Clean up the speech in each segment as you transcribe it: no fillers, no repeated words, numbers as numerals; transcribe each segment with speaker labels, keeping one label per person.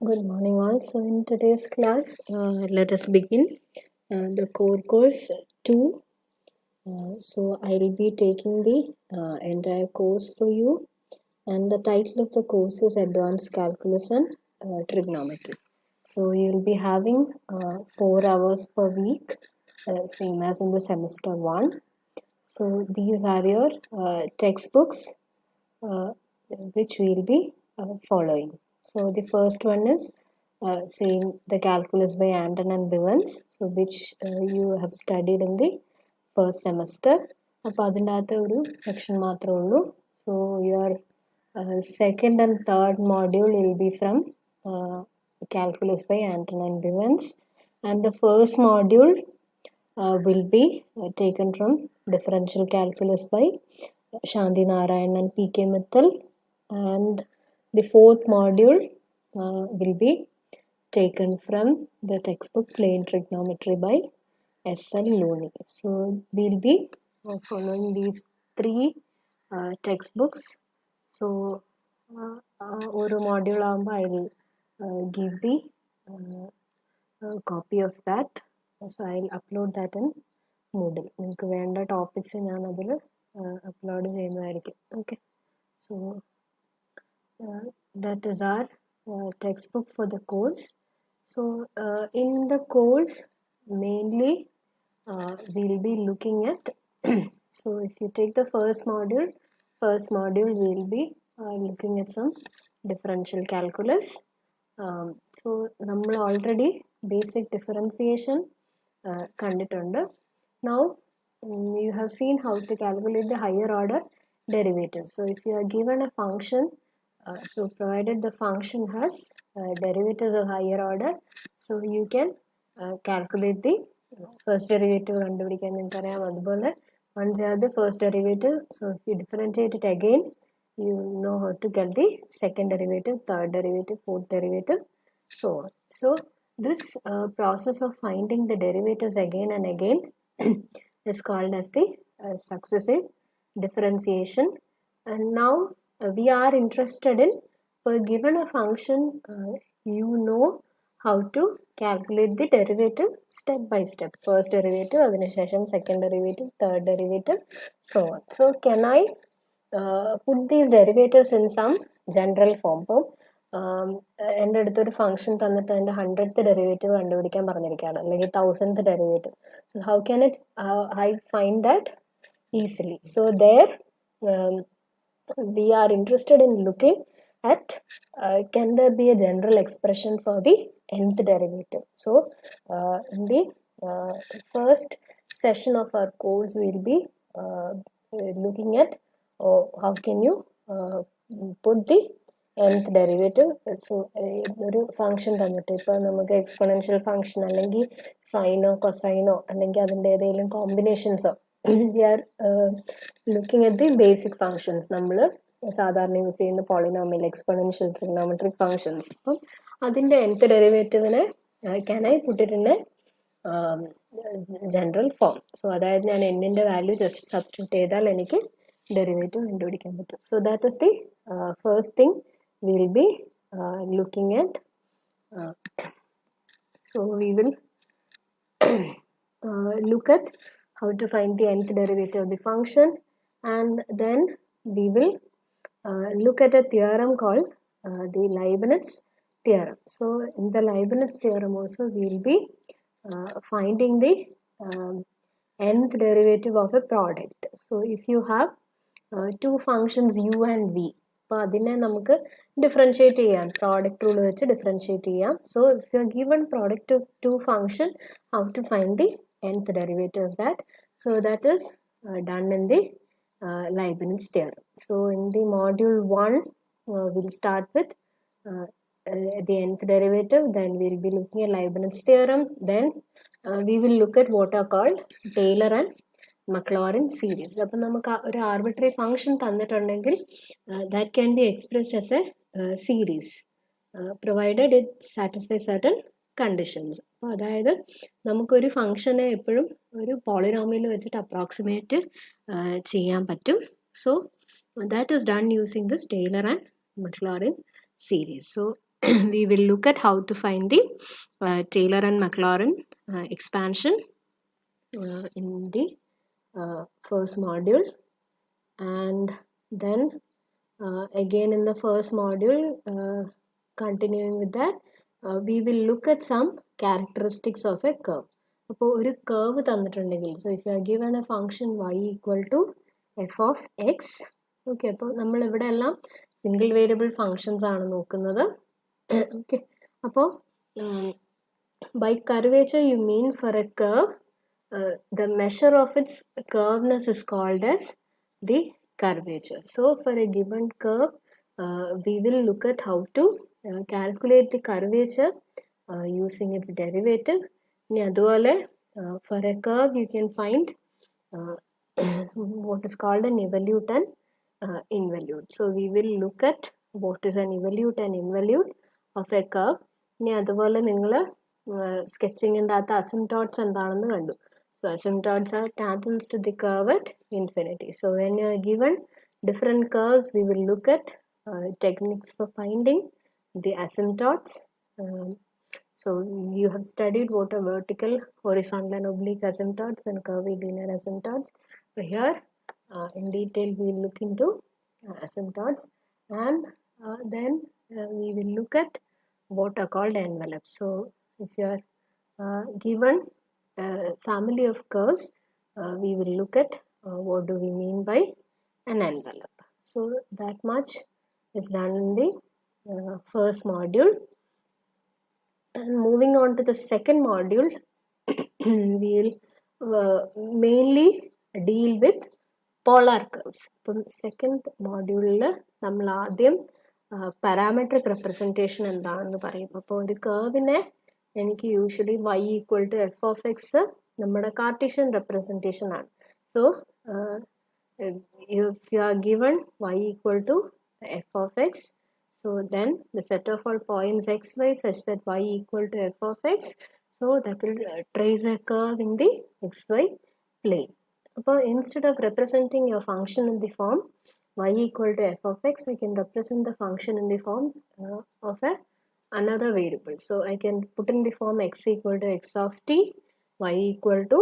Speaker 1: Good morning, all. So, in today's class, let us begin the core course 2. So, I'll be taking the entire course for you, and the title of the course is Advanced Calculus and Trigonometry. So, you'll be having 4 hours per week, same as in the semester 1. So, these are your textbooks uh, which we'll be following. So the first one is saying the calculus by Anton and Bivens, so which you have studied in the first semester. അപ്പോൾ അതിൻ്റെ അകത്ത് ഒരു section മാത്രമേ ഉള്ളൂ. So your second and third module will be from calculus by Anton and Bivens, and the first module will be taken from differential calculus by Shanti Narayan and P.K. Mittal, and the fourth module will be taken from the textbook Plane Trigonometry by S.L. Looney. So we'll be following these three textbooks. So ഒരു module ആകുമ്പോൾ I will give the copy of that. So I'll upload that in Moodle. നിങ്ങൾക്ക് വേണ്ട topics ഞാൻ അതിൽ upload ചെയ്യുന്നതായിരിക്കും. Okay, so that is our textbook for the course. So in the course mainly we'll be looking at so if you take the first module we'll be looking at some differential calculus. So നമ്മൾ already basic differentiation കണ്ടിട്ടുണ്ട്. Now you have seen how to calculate the higher order derivative. So if you are given a function, so provided the function has derivatives of higher order, so you can calculate the first derivative കണ്ടുപിടിക്കാൻ നിങ്ങൾക്കറിയാം. അതുപോലെ once you have the first derivative, so if you differentiate it again, you know how to get the second derivative, third derivative, fourth derivative, so on. So this process of finding the derivatives again and again is called as the successive differentiation. And now we are interested in, for given a function, you know how to calculate the derivative step by step. First derivative, അതിനുശേഷം second derivative, third derivative, so on. So can I put these derivatives in some general form? ഇപ്പോൾ എൻ്റെ അടുത്തൊരു function തന്നിട്ട് അതിൻ്റെ 100th derivative കണ്ടുപിടിക്കാൻ പറഞ്ഞിരിക്കുകയാണ്, അല്ലെങ്കിൽ 1000th derivative. So how can it I find that easily? So there we are interested in looking at can there be a general expression for the nth derivative. So in the first session of our course we'll be looking at how can you put the nth derivative. So ഒരു function തന്നിട്ട് ഇപ്പോൾ നമുക്ക് exponential function അല്ലെങ്കിൽ സൈനോ കൊസൈനോ അല്ലെങ്കിൽ അതിൻ്റെ ഏതെങ്കിലും കോമ്പിനേഷൻസോ we are looking at the basic functions. നമ്മൾ സാധാരണ യൂസ് ചെയ്യുന്ന പോളിനോമിയൽ, എക്സ്പൊണൻഷ്യൽ, ട്രിഗണോമെട്രിക് ഫംഗ്ഷൻസ്. അപ്പം അതിൻ്റെ nth ഡെറിവേറ്റീവിനെ can I put it in a general form? So അതായത് ഞാൻ എന്നിൻ്റെ വാല്യൂ ജസ്റ്റ് സബ്സ്റ്റിറ്റ്യൂട്ട് ചെയ്താൽ എനിക്ക് ഡെറിവേറ്റീവ് കണ്ടുപിടിക്കാൻ പറ്റും. So that is the first thing we will be looking at. So we will look at how to find the nth derivative of the function, and then we will look at a theorem called the Leibniz theorem. So in the Leibniz theorem also we will be finding the nth derivative of a product. So if you have two functions u and v, അപ്പോൾ അതിനെ നമുക്ക് differentiate ചെയ്യാം, product rule വെച്ച് differentiate ചെയ്യാം. So if you are given product of two function, how to find the nth derivative of that? So that is done in the Leibniz theorem. So in the module 1 we'll start with the nth derivative, then we'll be looking at Leibniz theorem, then we will look at what are called Taylor and Maclaurin series. അപ്പോൾ നമുക്ക് ഒരു arbitrary function തന്നിട്ടുണ്ടെങ്കിൽ that can be expressed as a series provided it satisfies certain conditions. അപ്പോൾ അതായത് നമുക്കൊരു ഫംഗ്ഷനെ എപ്പോഴും ഒരു പോളിനോമിയൽ വെച്ചിട്ട് അപ്രോക്സിമേറ്റ് ചെയ്യാൻ പറ്റും. So that is done using this Taylor and Maclaurin series. So we will look at how to find the Taylor and Maclaurin expansion in the first module. And then again in the first module, continuing with that, we will look at some characteristics of a curve. അപ്പോൾ ഒരു curve തന്നിട്ടുണ്ടെങ്കിൽ, so if you are given a function y equal to f of x, okay, അപ്പോൾ നമ്മൾ ഇവിടെ എല്ലാം single variable functions ആണ് നോക്കുന്നത്. Okay, അപ്പോൾ by curvature you mean for a curve the measure of its curveness is called as the curvature. So for a given curve we will look at how to calculate the curvature using its derivative. For a curve you can find what is called an evolute and involute. So we will look at what is an evolute and involute of a curve. അതുപോലെ നിങ്ങൾ സ്കെച്ചിങ്ങിൻ്റെ അകത്ത് asymptotes എന്താണെന്ന് കണ്ടു. So asymptotes are tangents to the curve at infinity. So when you are given different curves, we will look at techniques for finding the asymptotes. So you have studied what are vertical, horizontal and oblique asymptotes and curvilinear asymptotes. So here in detail we will look into asymptotes, and then we will look at what are called envelopes. So if you are given a family of curves, we will look at what do we mean by an envelope. So that much is done in the first module. And moving on to the second module, we will mainly deal with polar curves. അപ്പം second മോഡ്യൂളിൽ നമ്മൾ ആദ്യം parametric representation എന്താണെന്ന് പറയും. അപ്പോൾ ഒരു കർവിനെ എനിക്ക് usually y equal to f of x നമ്മുടെ കാർട്ടീഷ്യൻ റെപ്രസെൻറ്റേഷൻ ആണ്. So if you are given y equal to f of x, so then the set of all points xy such that y equal to f of x, so that will trace a curve in the xy plane. So instead of representing your function in the form y equal to f of x, I can represent the function in the form of another variable. So I can put in the form x equal to x of t, y equal to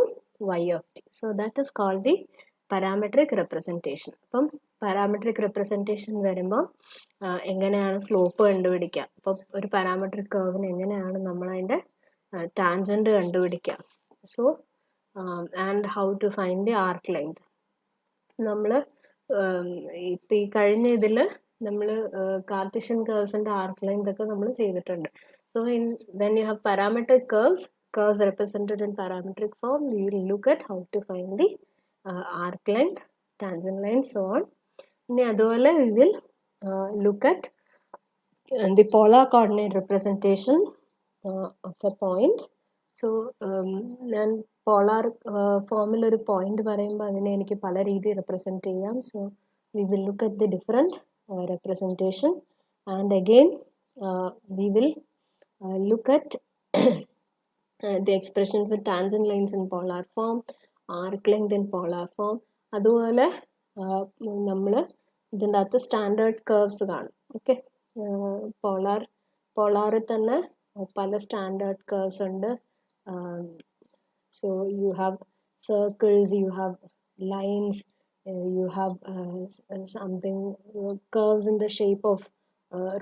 Speaker 1: y of t. So that is called the parametric representation. അപ്പം parametric representation വരുമ്പോൾ എങ്ങനെയാണ് slope കണ്ടുപിടിക്കുക, അപ്പോൾ ഒരു parametric കർവിന് എങ്ങനെയാണ് നമ്മൾ അതിൻ്റെ ടാൻജൻറ്റ് കണ്ടുപിടിക്കുക. So and how to find the arc length. നമ്മൾ ഇപ്പം ഈ കഴിഞ്ഞ ഇതിൽ നമ്മൾ കാർട്ടീഷ്യൻ കർവ്സിൻ്റെ ആർക്ക് ലെങ്ത് ഒക്കെ നമ്മൾ ചെയ്തിട്ടുണ്ട്. So when you have parametric curves represented in parametric form, we will look at how to find the arc length, tangent line, so on. ഇനി അതുപോലെ we will look at the polar coordinate representation of a point. So ഞാൻ polar ഫോമിൽ ഒരു point പറയുമ്പോൾ അതിനെ എനിക്ക് പല രീതിയിൽ റെപ്രസെൻറ്റ് ചെയ്യാം. So we will look at the different representation, and again we will look at the expression for tangent lines in polar form, arc length in polar form. അതുപോലെ നമ്മൾ ഇതിൻ്റെ അകത്ത് സ്റ്റാൻഡേർഡ് കർവ്സ് കാണും. ഓക്കെ, പോളാറിൽ തന്നെ പല standard curves ഉണ്ട്. So you have circles, you have lines, you have something curves in the shape of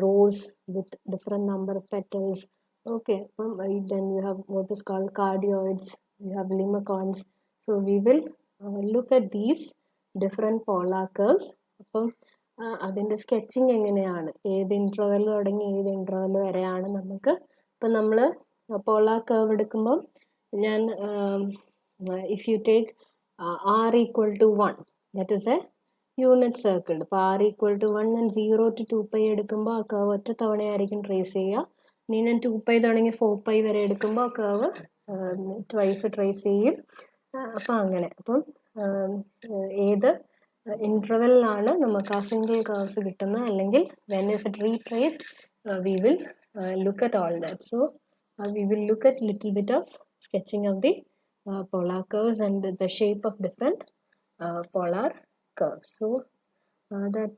Speaker 1: rose with different number of petals. Okay, then you have what is called cardioids, you have limicons. So we will look at these different polar curves. അപ്പം അതിൻ്റെ sketching എങ്ങനെയാണ്, ഏത് interval തുടങ്ങി ഏത് interval വരെയാണ് നമുക്ക്. ഇപ്പം നമ്മൾ പോളാർ കർവ് എടുക്കുമ്പം ഞാൻ if you take r equal to 1, that is a unit circle. ഇപ്പോൾ r equal to 1 ഞാൻ 0 to 2π എടുക്കുമ്പോൾ ആ കർവ് ഒറ്റ തവണയായിരിക്കും ട്രേസ് ചെയ്യുക. ഇനി ഞാൻ 2π തുടങ്ങി 4π വരെ എടുക്കുമ്പോൾ ആ കർവ് ട്വൈസ് ട്രേസ് ചെയ്യും. അപ്പം അങ്ങനെ. അപ്പം ഏത് ഇൻട്രവലിലാണ് നമുക്ക് ആ സിംഗിൾ കർവ്സ് കിട്ടുന്നത്, അല്ലെങ്കിൽ when is it retraced, we will look at all that. So we will look at little bit of sketching of the polar curves and the shape of different polar curves. So that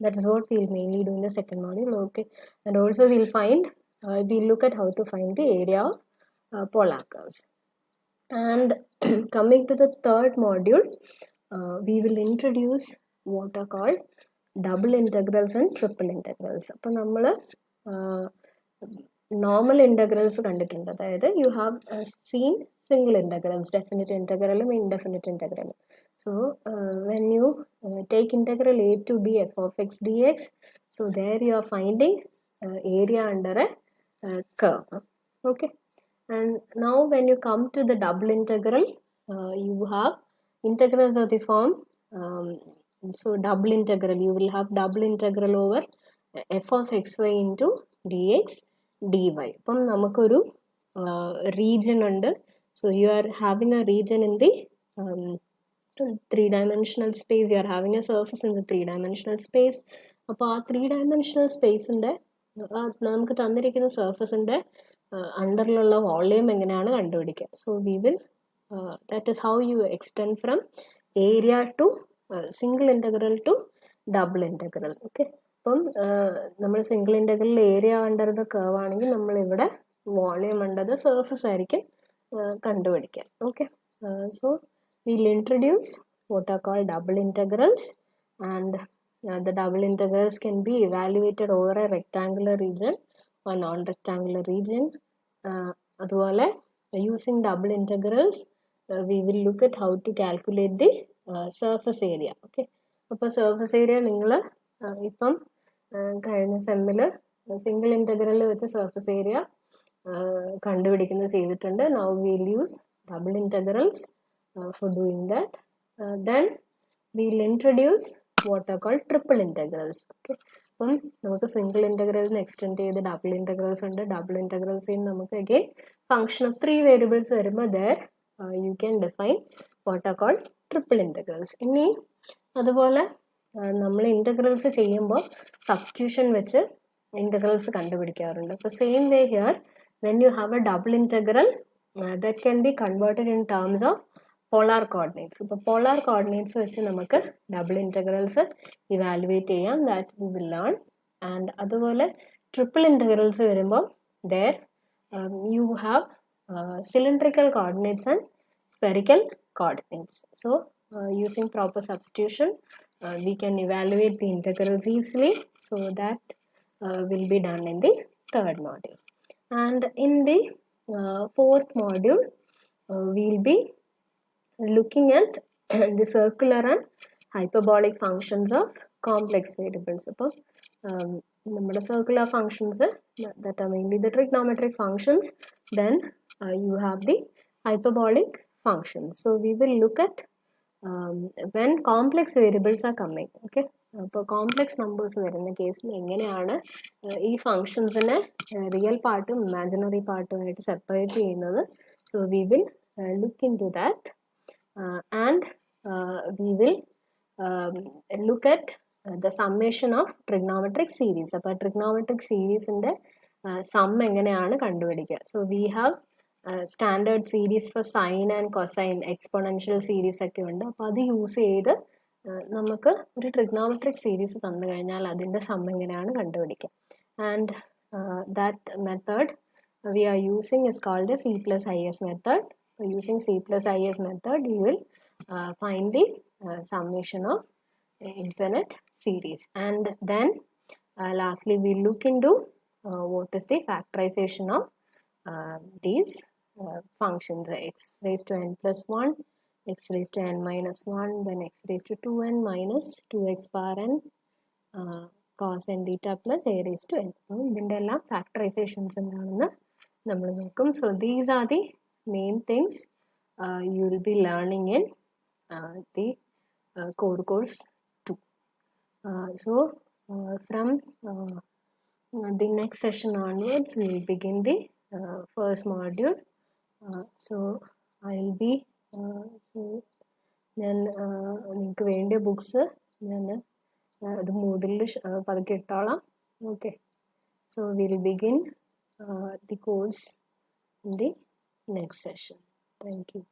Speaker 1: That is what we'll mainly do in the second module. Okay, and also we'll look at how to find the area of polar curves. And coming to the third module, we will introduce what are called double integrals and triple integrals. അപ്പോൾ നമ്മൾ normal integrals കണ്ടിട്ടുണ്ട്. അതായത് you have seen single integrals, definite integral and indefinite integral. So when you take integral a to b f of x dx, so there you are finding area under a curve. Okay, and now when you come to the double integral, you have integrals of the form, so double integral, you will have double integral over f of xy into dx dy. അപ്പം നമുക്കൊരു region ഉണ്ട്. So you are having a region in the three-dimensional space. You are having a surface in the three-dimensional space. അപ്പോൾ ആ three-dimensional spaceന്റെ നമുക്ക് തന്നിരിക്കുന്ന സർഫസിന്റെ അണ്ടറിലുള്ള volume എങ്ങനെയാണ് കണ്ടുപിടിക്കുക. So we will that is how you extend from area to single integral to double integral. Okay, അപ്പം നമ്മൾ single integral area under the curve ആണെങ്കിൽ നമ്മൾ ഇവിടെ വോളിയം അണ്ടർ ദ സർഫസ് ആയിരിക്കും കണ്ടുപിടിക്കുക. Okay, so we'll introduce what are called double integrals, and the double integrals can be evaluated over a rectangular region or non-rectangular region. അതുപോലെ using double integrals we will look at how to calculate the surface area. Okay, അപ്പോൾ surface area നിങ്ങൾ ഇപ്പം കഴിഞ്ഞ സെമ്മിൽ single integral വെച്ച് surface area കണ്ടുപിടിക്കുന്നത് ചെയ്തിട്ടുണ്ട്. Now we'll use double integrals for doing that. Then we'll introduce what are called triple integrals. Okay, അപ്പം നമുക്ക് single integrals extend ചെയ്ത് ഡബിൾ ഇന്റഗ്രൽസ് ഉണ്ട്. ഡബിൾ ഇന്റഗ്രൽസിൽ നമുക്ക് അഗെയിൻ ഫംഗ്ഷൻ ഓഫ് 3 വേരിയബിൾസ് വരുമ്പോൾ there you can define what are called triple integrals. ഇനി അതുപോലെ നമ്മൾ integrals ചെയ്യുമ്പോൾ സബ്സ്റ്റിറ്റ്യൂഷൻ വെച്ച് ഇന്റഗ്രൽസ് കണ്ടുപിടിക്കാറുണ്ട്. അപ്പോൾ same way here when you have a double integral that can be converted in terms of polar coordinates. ഇപ്പോൾ polar coordinates വെച്ച് നമുക്ക് double integrals evaluate ചെയ്യാം. that we will learn. and അതുപോലെ triple integrals വരുമ്പോൾ there you have cylindrical coordinates and spherical coordinates. So using proper substitution we can evaluate the integrals easily. So that will be done in the third module. And in the fourth module we'll be looking at the circular and hyperbolic functions of complex variables. അപ്പോൾ നമ്മുടെ circular functions that are mainly the trigonometric functions, then you have the hyperbolic functions. So we will look at when complex variables are coming. Okay, അപ്പോൾ complex numbers വരുന്ന കേസിൽ എങ്ങനെയാണ് ഈ ഫങ്ഷൻസിനെ real പാർട്ടും imaginary പാർട്ടുമായിട്ട് സെപ്പറേറ്റ് ചെയ്യുന്നത്. So we will look into that and we will look at the summation of trigonometric series. അപ്പോൾ trigonometric seriesന്റെ സം എങ്ങനെയാണ് കണ്ടുപിടിക്കുക. So we have standard series for sine and cosine, exponential series ഒക്കെ ഉണ്ട്. അപ്പോൾ അത് use ചെയ്ത് നമുക്ക് ഒരു ട്രിഗ്നോമെട്രിക് സീരീസ് തന്നു കഴിഞ്ഞാൽ അതിൻ്റെ സം എങ്ങനെയാണ് കണ്ടുപിടിക്കുക. And that method we are using is called the C+IS method. Using C+IS method you will find the summation of infinite series. And then lastly we look into what is the factorization of these functions, x raised to n plus 1, x raised to n minus 1, then x raised to 2n minus 2x power n cos n theta plus a raised to n. ഇതിൻ്റെ എല്ലാം ഫാക്ടറൈസേഷൻസ് എന്താണെന്ന് നമ്മൾ നോക്കും. So these are the main things you will be learning in the core course 2. So from the next session onwards we will begin the first module. So I will be ഞാൻ നിങ്ങൾക്ക് വേണ്ടിയ books ഞാൻ അത് മൂഡിൽ പതുക്കെ ഇട്ടോളാം. Okay, so will begin the course in the next session. Thank you.